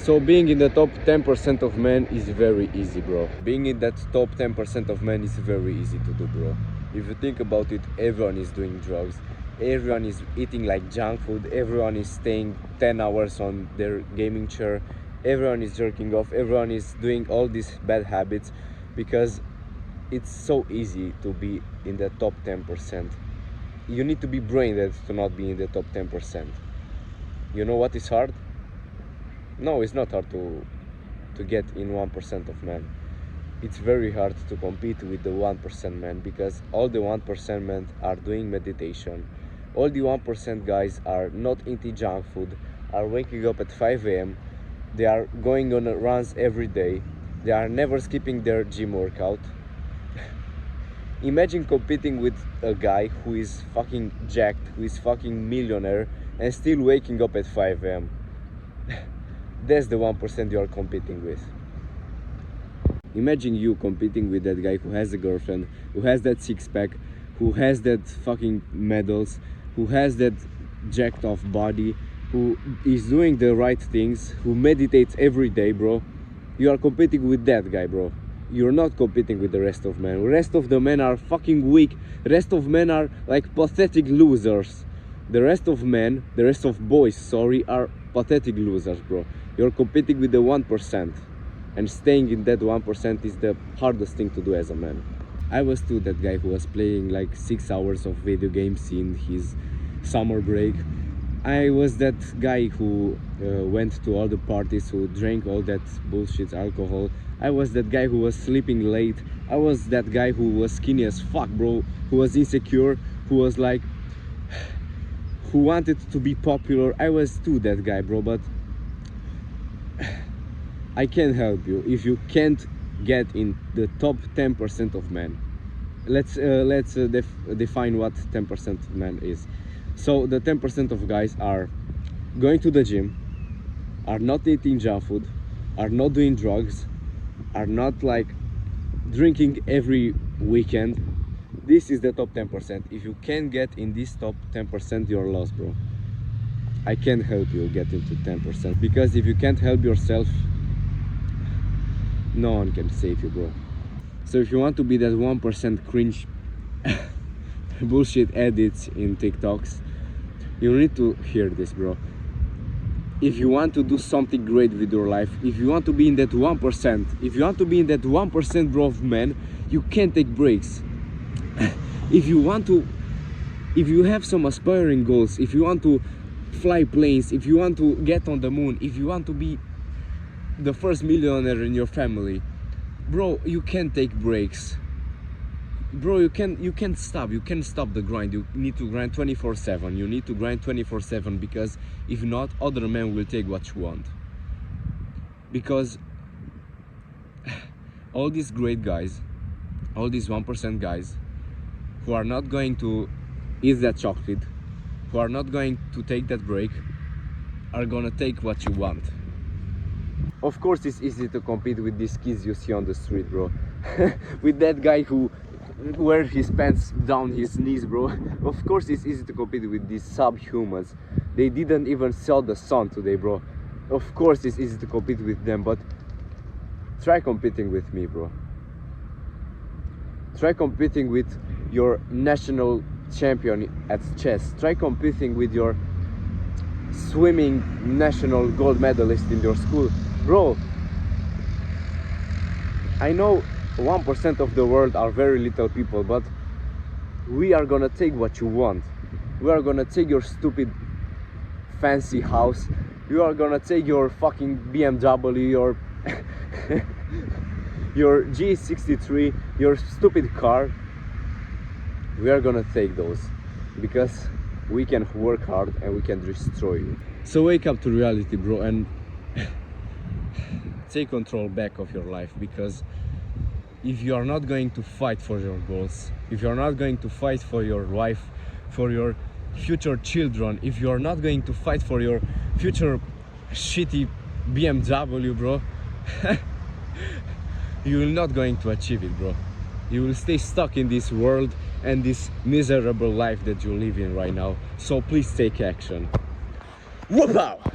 So being in the top 10% of men is very easy, bro. Being in that top 10% of men is very easy to do, bro. If you think about it, everyone is doing drugs, everyone is eating like junk food, everyone is staying 10 hours on their gaming chair, everyone is jerking off, everyone is doing all these bad habits because it's so easy to be in the top 10%. You need to be brain dead to not be in the top 10%. You know what is hard? No, it's not hard to get in 1% of men. It's very hard to compete with the 1% men because all the 1% men are doing meditation. All the 1% guys are not eating junk food, are waking up at 5 a.m. They are going on runs every day. They are never skipping their gym workout. Imagine competing with a guy who is fucking jacked, who is fucking millionaire and still waking up at 5 a.m. That's the 1% you are competing with. Imagine you competing with that guy who has a girlfriend, who has that six-pack, who has that fucking medals, who has that jacked off body, who is doing the right things, who meditates every day, bro. You are competing with that guy, bro. You're not competing with the rest of men. The rest of the men are fucking weak. The rest of men are like pathetic losers. The rest of men, the rest of boys, sorry, are pathetic losers, bro. You're competing with the 1%. And staying in that 1% is the hardest thing to do as a man. I was too that guy who was playing like 6 hours of video games in his summer break. I was that guy who went to all the parties, who drank all that bullshit alcohol. I was that guy who was sleeping late. I was that guy who was skinny as fuck, bro. Who was insecure, who was like, who wanted to be popular. I was too that guy, bro, but I can help you if you can't get in the top 10% of men. Let's define what 10% of men is. So the 10% of guys are going to the gym, are not eating junk food, are not doing drugs, are not like drinking every weekend. This is the top 10%. If you can't get in this top 10%, you're lost, bro. I can help you get into 10% because if you can't help yourself, no one can save you, bro. So if you want to be that 1% cringe bullshit edits in TikToks, you need to hear this, bro. If you want to do something great with your life, if you want to be in that 1%, if you want to be in that 1%, bro, of men, you can't take breaks. If you have some aspiring goals, if you want to fly planes, if you want to get on the moon, if you want to be the first millionaire in your family, bro, you can't take breaks. Bro, you can't stop the grind. You need to grind 24/7. You need to grind 24/7 because if not, other men will take what you want. Because all these great guys, all these 1% guys who are not going to eat that chocolate, who are not going to take that break, are gonna take what you want. Of course it's easy to compete with these kids you see on the street, bro. With that guy who wears his pants down his knees, bro. Of course it's easy to compete with these subhumans. They didn't even sell the sun today, bro. Of course it's easy to compete with them, but try competing with me, bro. Try competing with your national champion at chess. Try competing with your swimming national gold medalist in your school. Bro, I know 1% of the world are very little people, but we are gonna take what you want. We are gonna take your stupid fancy house. You are gonna take your fucking BMW, your your G63, your stupid car. We are gonna take those because we can work hard and we can destroy you. So wake up to reality, bro, and take control back of your life, because if you are not going to fight for your goals, if you are not going to fight for your wife, for your future children, if you are not going to fight for your future shitty BMW, bro, you will not going to achieve it, bro. You will stay stuck in this world and this miserable life that you live in right now. So please take action. Whoop out!